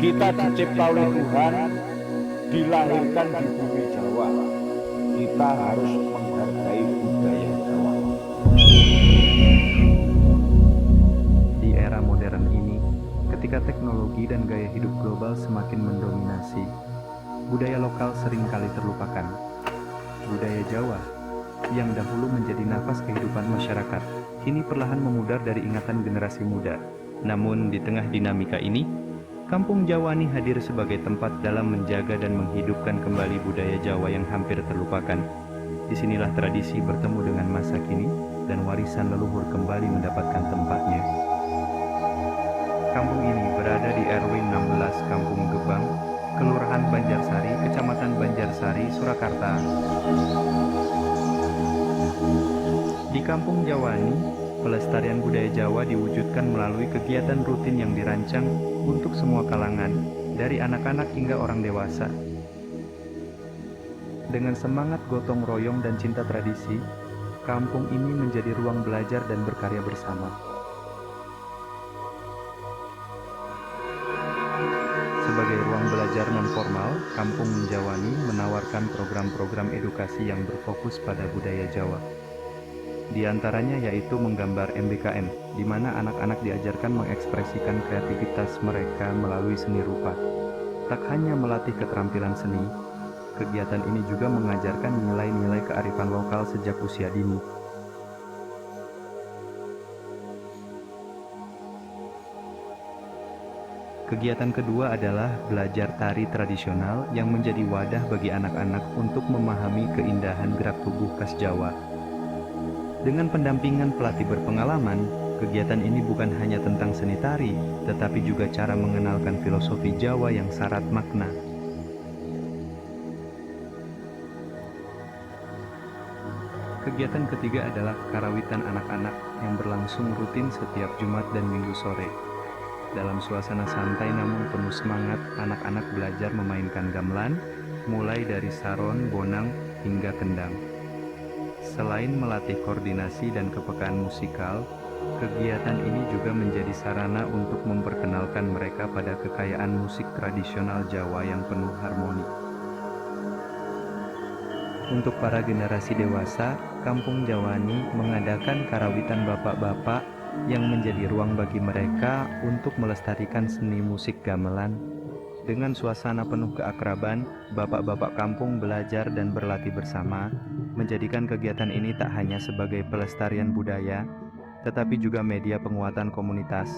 Kita dicipta oleh Tuhan, dilahirkan di bumi Jawa. Kita harus menghargai budaya Jawa. Di era modern ini, ketika teknologi dan gaya hidup global semakin mendominasi, budaya lokal seringkali terlupakan. Budaya Jawa, yang dahulu menjadi nafas kehidupan masyarakat, kini perlahan memudar dari ingatan generasi muda. Namun, di tengah dinamika ini, Kampung Jawani hadir sebagai tempat dalam menjaga dan menghidupkan kembali budaya Jawa yang hampir terlupakan. Disinilah tradisi bertemu dengan masa kini, dan warisan leluhur kembali mendapatkan tempatnya. Kampung ini berada di RW 16 Kampung Gebang, Kelurahan Banjarsari, Kecamatan Banjarsari, Surakarta. Di Kampung Jawani, pelestarian budaya Jawa diwujudkan melalui kegiatan rutin yang dirancang untuk semua kalangan, dari anak-anak hingga orang dewasa. Dengan semangat gotong royong dan cinta tradisi, kampung ini menjadi ruang belajar dan berkarya bersama. Sebagai ruang belajar non-formal, Kampung Jawani menawarkan program-program edukasi yang berfokus pada budaya Jawa. Di antaranya yaitu menggambar MBKM, di mana anak-anak diajarkan mengekspresikan kreativitas mereka melalui seni rupa. Tak hanya melatih keterampilan seni, kegiatan ini juga mengajarkan nilai-nilai kearifan lokal sejak usia dini. Kegiatan kedua adalah belajar tari tradisional yang menjadi wadah bagi anak-anak untuk memahami keindahan gerak tubuh khas Jawa. Dengan pendampingan pelatih berpengalaman, kegiatan ini bukan hanya tentang seni tari, tetapi juga cara mengenalkan filosofi Jawa yang syarat makna. Kegiatan ketiga adalah karawitan anak-anak yang berlangsung rutin setiap Jumat dan Minggu sore. Dalam suasana santai namun penuh semangat, anak-anak belajar memainkan gamelan, mulai dari saron, bonang, hingga kendang. Selain melatih koordinasi dan kepekaan musikal, kegiatan ini juga menjadi sarana untuk memperkenalkan mereka pada kekayaan musik tradisional Jawa yang penuh harmoni. Untuk para generasi dewasa, Kampung Jawani mengadakan karawitan bapak-bapak yang menjadi ruang bagi mereka untuk melestarikan seni musik gamelan. Dengan suasana penuh keakraban, bapak-bapak kampung belajar dan berlatih bersama, menjadikan kegiatan ini tak hanya sebagai pelestarian budaya, tetapi juga media penguatan komunitas.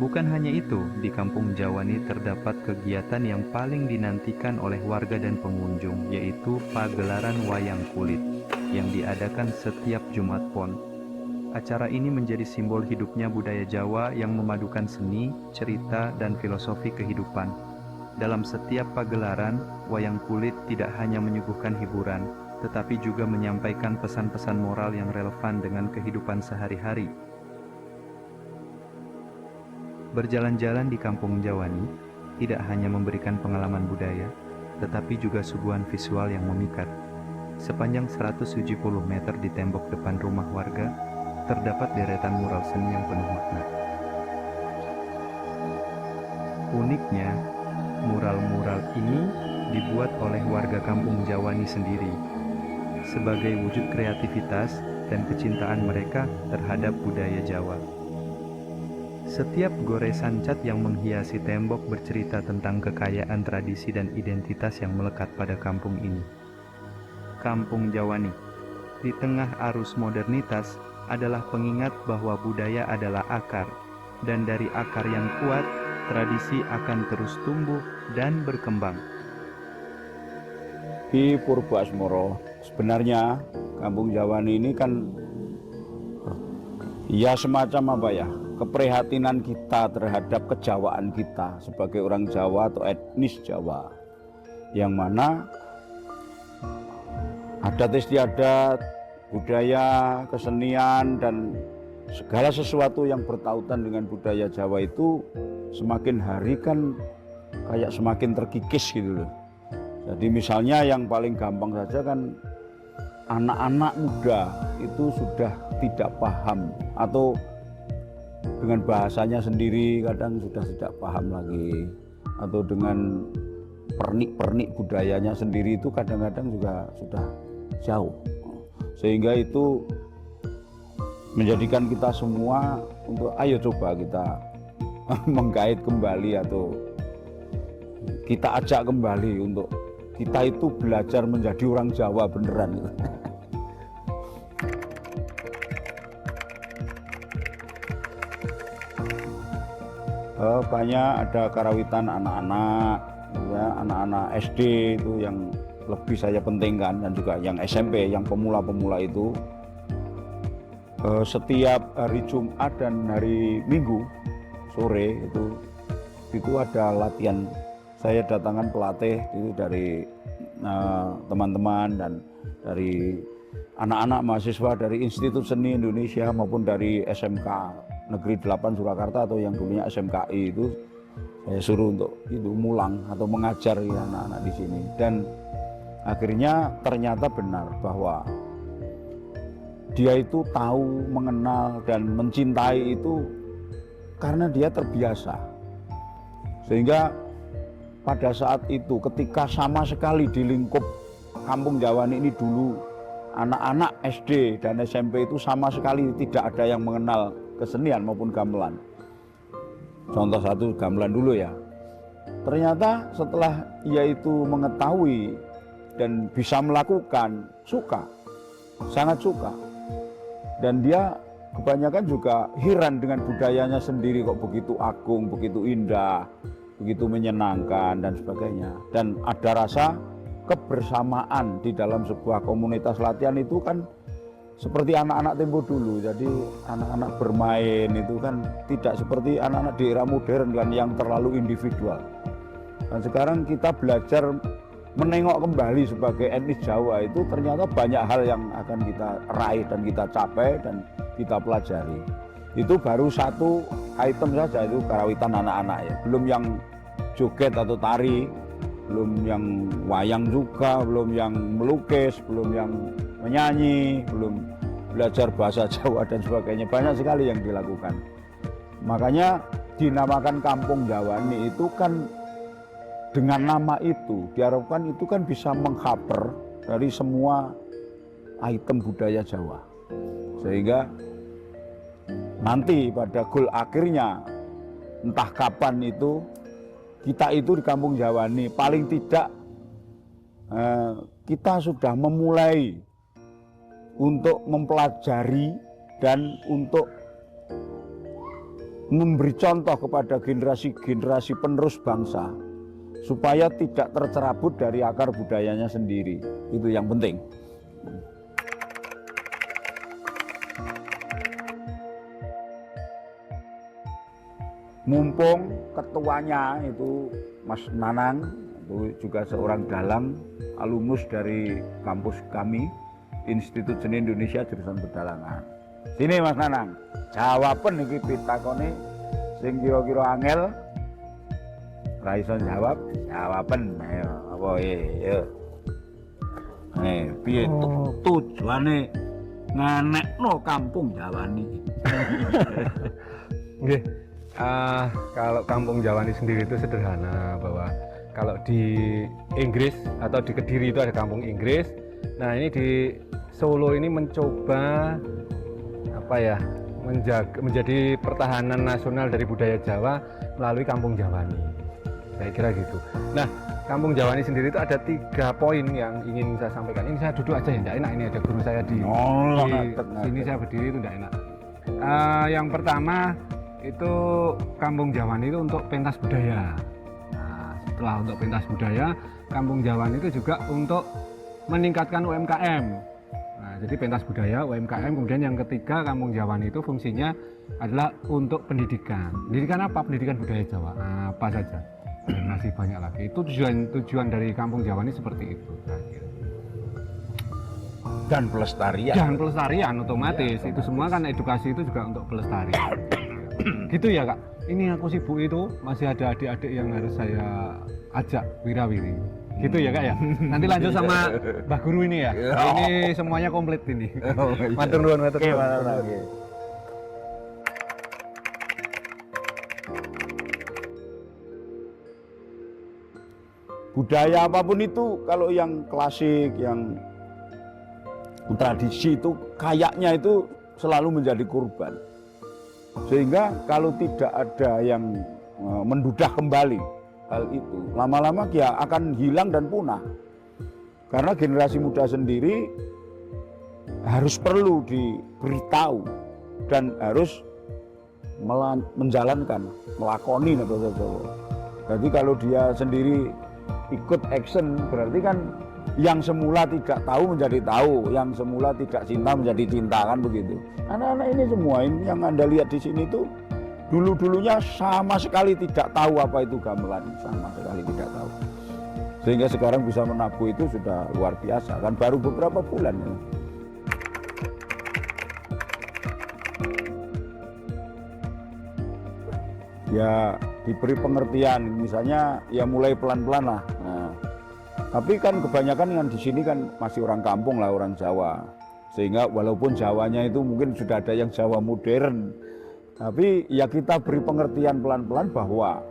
Bukan hanya itu, di Kampung Jawani terdapat kegiatan yang paling dinantikan oleh warga dan pengunjung, yaitu pagelaran wayang kulit, yang diadakan setiap Jumat Pon. Acara ini menjadi simbol hidupnya budaya Jawa yang memadukan seni, cerita, dan filosofi kehidupan. Dalam setiap pagelaran, wayang kulit tidak hanya menyuguhkan hiburan, tetapi juga menyampaikan pesan-pesan moral yang relevan dengan kehidupan sehari-hari. Berjalan-jalan di Kampung Jawani tidak hanya memberikan pengalaman budaya, tetapi juga suguhan visual yang memikat. Sepanjang 170 meter di tembok depan rumah warga, terdapat deretan mural seni yang penuh makna. Uniknya, mural-mural ini dibuat oleh warga Kampung Jawani sendiri, sebagai wujud kreativitas dan kecintaan mereka terhadap budaya Jawa. Setiap goresan cat yang menghiasi tembok bercerita tentang kekayaan tradisi dan identitas yang melekat pada kampung ini. Kampung Jawani, di tengah arus modernitas, adalah pengingat bahwa budaya adalah akar, dan dari akar yang kuat, tradisi akan terus tumbuh dan berkembang. Di Purba Asmoro, sebenarnya Kampung Jawani ini kan ya semacam apa ya, keprihatinan kita terhadap kejawaan kita sebagai orang Jawa atau etnis Jawa, yang mana adat istiadat, budaya, kesenian, dan segala sesuatu yang bertautan dengan budaya Jawa itu semakin hari kan kayak semakin terkikis gitu loh. Jadi misalnya yang paling gampang saja kan anak-anak muda itu sudah tidak paham, atau dengan bahasanya sendiri kadang sudah tidak paham lagi, atau dengan pernik-pernik budayanya sendiri itu kadang-kadang juga sudah jauh, sehingga itu menjadikan kita semua untuk ayo coba kita menggait kembali, atau kita ajak kembali untuk kita itu belajar menjadi orang Jawa beneran. Banyak ada karawitan anak-anak, ya, anak-anak SD itu yang lebih saya pentingkan, dan juga yang SMP, yang pemula-pemula itu setiap hari Jumat dan hari Minggu sore itu ada latihan. Saya datangkan pelatih itu dari teman-teman dan dari anak-anak mahasiswa dari Institut Seni Indonesia maupun dari SMK Negeri 8 Surakarta atau yang dulunya SMKI itu, saya suruh untuk itu mulang atau mengajar anak-anak di sini. Dan akhirnya ternyata benar bahwa dia itu tahu, mengenal dan mencintai itu karena dia terbiasa. Sehingga pada saat itu ketika sama sekali di lingkup Kampung Jawani ini dulu anak-anak SD dan SMP itu sama sekali tidak ada yang mengenal kesenian maupun gamelan. Contoh satu gamelan dulu ya. Ternyata setelah ia itu mengetahui dan bisa melakukan, suka, sangat suka. Dan dia kebanyakan juga heran dengan budayanya sendiri, kok begitu agung, begitu indah, begitu menyenangkan dan sebagainya. Dan ada rasa kebersamaan di dalam sebuah komunitas latihan itu kan seperti anak-anak tempo dulu. Jadi anak-anak bermain itu kan tidak seperti anak-anak di era modern kan yang terlalu individual. Dan sekarang kita belajar menengok kembali sebagai etnis Jawa itu ternyata banyak hal yang akan kita raih dan kita capai dan kita pelajari. Itu baru satu item saja, itu karawitan anak-anak ya. Belum yang joget atau tari, belum yang wayang juga, belum yang melukis, belum yang menyanyi, belum belajar bahasa Jawa dan sebagainya. Banyak sekali yang dilakukan. Makanya dinamakan Kampung Jawani itu kan dengan nama itu diharapkan itu kan bisa mengcover dari semua item budaya Jawa. Sehingga nanti pada goal akhirnya entah kapan itu kita itu di Kampung Jawani paling tidak kita sudah memulai untuk mempelajari dan untuk memberi contoh kepada generasi-generasi penerus bangsa supaya tidak tercerabut dari akar budayanya sendiri. Itu yang penting. Mumpung ketuanya itu Mas Nanang, itu juga seorang dalang, alumnus dari kampus kami, Institut Seni Indonesia jurusan Pedalangan. Sini Mas Nanang, jawaban iki pitakone sing kira-kira angel. Ra iso jawab, jawaban ayo apa ya. Piye tujuane nganekno Kampung Jawani? Nggih. Kalau Kampung Jawani sendiri itu sederhana, bahwa kalau di Inggris atau di Kediri itu ada Kampung Inggris. Nah, ini di Solo ini mencoba menjadi pertahanan nasional dari budaya Jawa melalui Kampung Jawani. Saya kira gitu. Nah, Kampung Jawani sendiri itu ada 3 poin yang ingin saya sampaikan. Ini saya duduk aja ya, tidak enak. Ini ada guru saya di sini, saya berdiri itu tidak enak. Yang pertama itu Kampung Jawani itu untuk pentas budaya. Nah, setelah untuk pentas budaya, Kampung Jawani itu juga untuk meningkatkan UMKM. Nah, jadi pentas budaya, UMKM. Kemudian yang ketiga, Kampung Jawani itu fungsinya adalah untuk pendidikan. Pendidikan apa? Pendidikan budaya Jawa. Apa saja? Masih banyak lagi. Itu tujuan dari Kampung Jawani seperti itu. Dan pelestarian. Dan pelestarian otomatis. Ya, itu semua kan edukasi itu juga untuk pelestarian. Gitu ya Kak. Ini aku sibuk itu masih ada adik-adik yang harus saya ajak wirawiri. Gitu ya Kak ya. Nanti lanjut sama Mbah Guru ini ya. Ini semuanya komplit ini. Matur nuwun, matur nuwun. Oke. Budaya apapun itu, kalau yang klasik, yang tradisi itu kayaknya itu selalu menjadi korban. Sehingga kalau tidak ada yang mendudah kembali hal itu, lama-lama ya akan hilang dan punah. Karena generasi muda sendiri harus perlu diberitahu dan harus menjalankan, melakoni atau sesuatu. Jadi kalau dia sendiri ikut action, berarti kan yang semula tidak tahu menjadi tahu, yang semula tidak cinta menjadi cinta, kan begitu. Anak-anak ini semua ini yang Anda lihat di sini tuh dulu-dulunya sama sekali tidak tahu apa itu gamelan, sama sekali tidak tahu. Sehingga sekarang bisa menabuh itu sudah luar biasa, kan baru beberapa bulan ya. Ya diberi pengertian, misalnya ya mulai pelan-pelan lah. Nah, tapi kan kebanyakan yang di sini kan masih orang kampung lah, orang Jawa. Sehingga walaupun Jawanya itu mungkin sudah ada yang Jawa modern, tapi ya kita beri pengertian pelan-pelan bahwa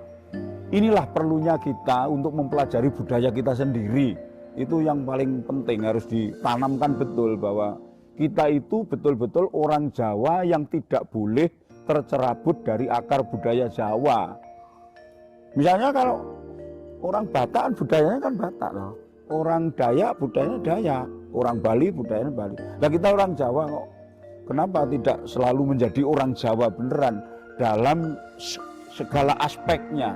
inilah perlunya kita untuk mempelajari budaya kita sendiri. Itu yang paling penting, harus ditanamkan betul bahwa kita itu betul-betul orang Jawa yang tidak boleh tercerabut dari akar budaya Jawa. Misalnya kalau orang Batak kan budayanya kan Batak loh. Orang Dayak budayanya Dayak, orang Bali budayanya Bali. Nah kita orang Jawa kok kenapa tidak selalu menjadi orang Jawa beneran dalam segala aspeknya?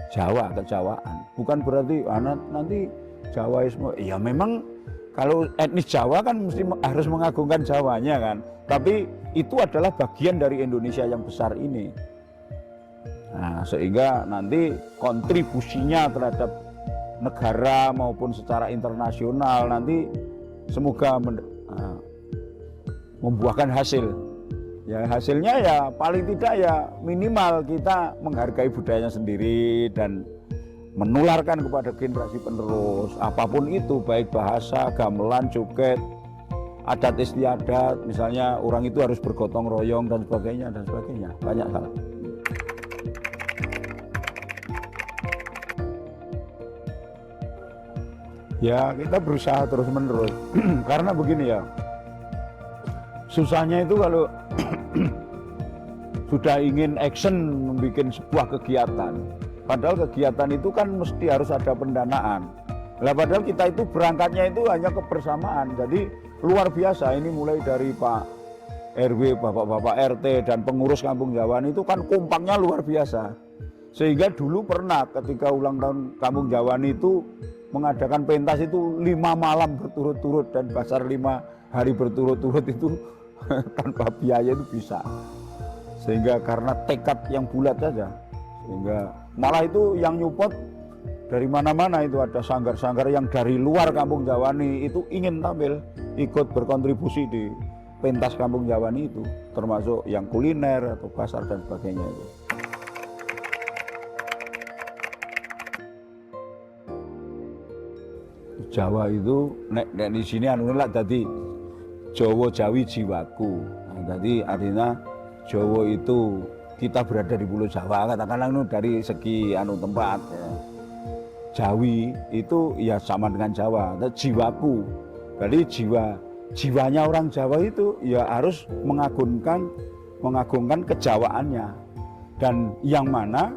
Jawa, kejawaan. Bukan berarti nanti Jawaisme. Ya memang kalau etnis Jawa kan mesti harus mengagungkan Jawanya kan. Tapi itu adalah bagian dari Indonesia yang besar ini. Nah, sehingga nanti kontribusinya terhadap negara maupun secara internasional nanti semoga membuahkan hasil. Ya hasilnya ya paling tidak ya minimal kita menghargai budayanya sendiri dan menularkan kepada generasi penerus apapun itu, baik bahasa, gamelan, joget, adat istiadat, misalnya orang itu harus bergotong royong dan sebagainya, banyak hal. Ya kita berusaha terus menerus karena begini ya, susahnya itu kalau sudah ingin action membuat sebuah kegiatan, padahal kegiatan itu kan mesti harus ada pendanaan. Lah padahal kita itu berangkatnya itu hanya kebersamaan, jadi luar biasa. Ini mulai dari Pak RW, Bapak-bapak RT dan pengurus Kampung Jawani itu kan kompaknya luar biasa. Sehingga dulu pernah ketika ulang tahun Kampung Jawani itu mengadakan pentas itu 5 malam berturut-turut dan basar 5 hari berturut-turut itu tanpa biaya itu bisa. Sehingga karena tekad yang bulat saja, sehingga malah itu yang nyupot dari mana-mana, itu ada sanggar-sanggar yang dari luar Kampung Jawani itu ingin tampil, ikut berkontribusi di pentas Kampung Jawani itu, termasuk yang kuliner atau pasar dan sebagainya itu. Jawa itu nek di sini anu lah tadi Jawa Jawi jiwaku. Nah, tadi artinya Jawa itu kita berada di Pulau Jawa, katakanlah dari segi anu tempat ya. Jawi itu ya sama dengan Jawa, jiwaku. Jadi jiwanya orang Jawa itu ya harus mengagungkan kejawaannya. Dan yang mana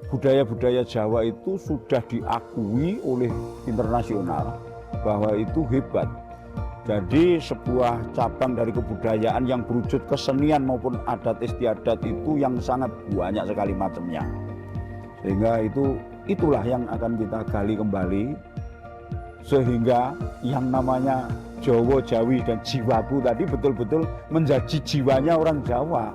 budaya-budaya Jawa itu sudah diakui oleh internasional bahwa itu hebat. Jadi sebuah cabang dari kebudayaan yang berwujud kesenian maupun adat istiadat itu yang sangat banyak sekali macamnya. Sehingga itulah yang akan kita gali kembali, sehingga yang namanya Jawa, Jawi dan jiwaku tadi betul-betul menjadi jiwanya orang Jawa.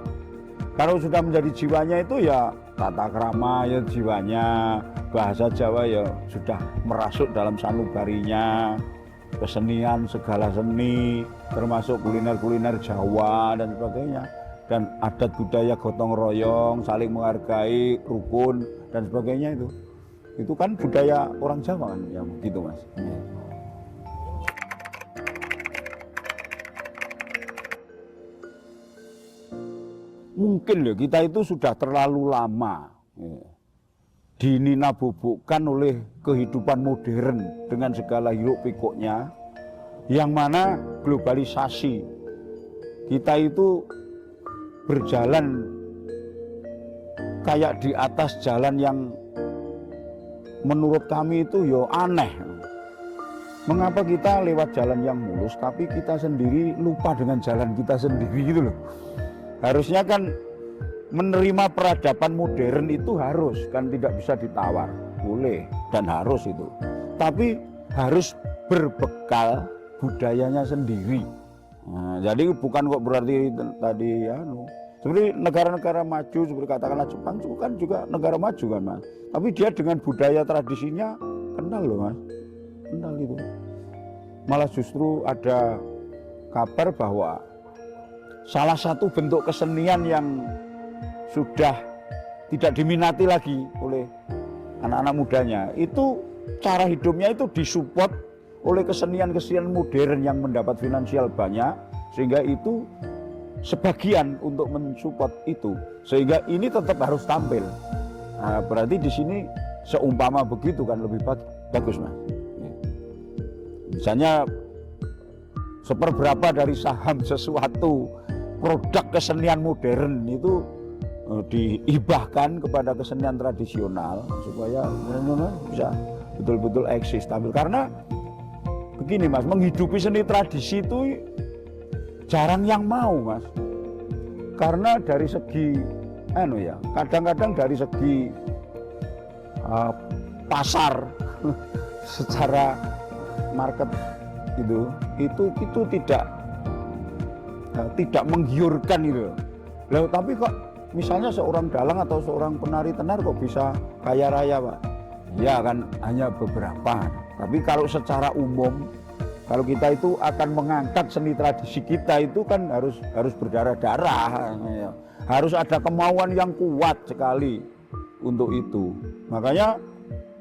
Kalau sudah menjadi jiwanya itu ya tata krama ya jiwanya, bahasa Jawa ya sudah merasuk dalam sanubarinya, kesenian segala seni termasuk kuliner-kuliner Jawa dan sebagainya, dan adat budaya gotong royong, saling menghargai, rukun dan sebagainya Itu kan budaya orang Jawa kan, yang begitu Mas. Mungkin loh kita itu sudah terlalu lama dinabubukkan oleh kehidupan modern dengan segala hiruk pikuknya, yang mana globalisasi kita itu berjalan kayak di atas jalan yang menurut kami itu yo aneh. Mengapa kita lewat jalan yang mulus tapi kita sendiri lupa dengan jalan kita sendiri gitu loh. Harusnya kan menerima peradaban modern itu harus, kan tidak bisa ditawar, boleh dan harus itu. Tapi harus berbekal budayanya sendiri. Nah, jadi bukan kok berarti tadi ya, seperti negara-negara maju seperti katakanlah Jepang itu kan juga negara maju kan Mas. Tapi dia dengan budaya tradisinya kenal loh Mas, kenal itu. Malah justru ada kabar bahwa salah satu bentuk kesenian yang sudah tidak diminati lagi oleh anak-anak mudanya, itu cara hidupnya itu disupport oleh kesenian-kesenian modern yang mendapat finansial banyak, sehingga itu sebagian untuk mensupport itu, sehingga ini tetap harus tampil. Nah, berarti di sini seumpama begitu kan lebih bagus Mas. Misalnya seperberapa dari saham sesuatu produk kesenian modern itu dihibahkan kepada kesenian tradisional supaya bisa betul-betul eksis stabil. Karena begini Mas, menghidupi seni tradisi itu jarang yang mau Mas. Karena dari segi kadang-kadang dari segi pasar secara market itu tidak menggiurkan itu. Loh, tapi kok misalnya seorang dalang atau seorang penari tenar kok bisa kaya raya Pak? Ya kan hanya beberapa. Tapi kalau secara umum, kalau kita itu akan mengangkat seni tradisi kita itu kan harus berdarah-darah. Harus ada kemauan yang kuat sekali untuk itu. Makanya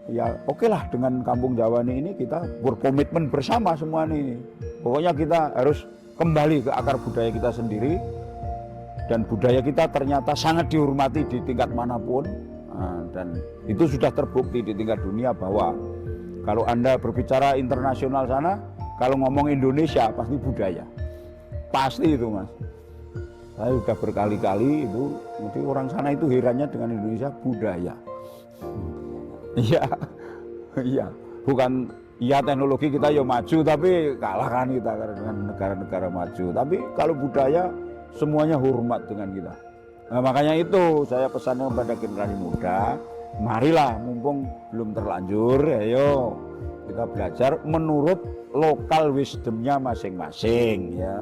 ya oke lah dengan Kampung Jawani ini kita berkomitmen bersama semua ini. Pokoknya kita harus kembali ke akar budaya kita sendiri. Dan budaya kita ternyata sangat dihormati di tingkat manapun, dan itu sudah terbukti di tingkat dunia bahwa kalau Anda berbicara internasional sana, kalau ngomong Indonesia pasti budaya, pasti itu Mas. Saya sudah berkali-kali itu, nanti orang sana itu herannya dengan Indonesia budaya. Iya, iya, bukan iya teknologi kita ya maju tapi kalahkan kita dengan negara-negara maju. Tapi kalau budaya semuanya hormat dengan kita. Nah, makanya itu saya pesannya kepada generasi muda, marilah mumpung belum terlanjur, ayo kita belajar menurut lokal wisdomnya masing-masing ya.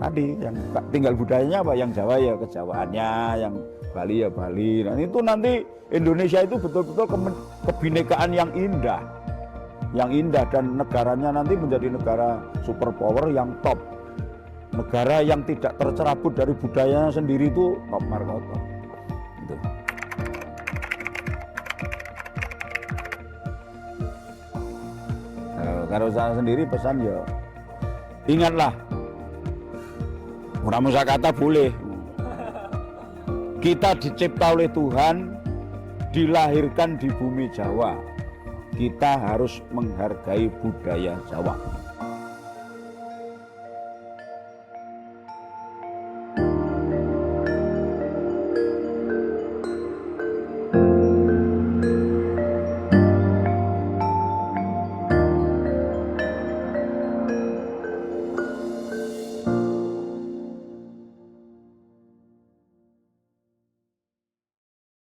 Tadi yang tinggal budayanya apa, yang Jawa ya kejawaannya, yang Bali ya Bali. Nah itu nanti Indonesia itu betul-betul kebinekaan yang indah dan negaranya nanti menjadi negara superpower yang top. Negara yang tidak tercerabut dari budayanya sendiri itu top markoto. Gitu. Kalau saya sendiri pesan ya, ingatlah, orang musa kata boleh. Kita dicipta oleh Tuhan, dilahirkan di bumi Jawa. Kita harus menghargai budaya Jawa.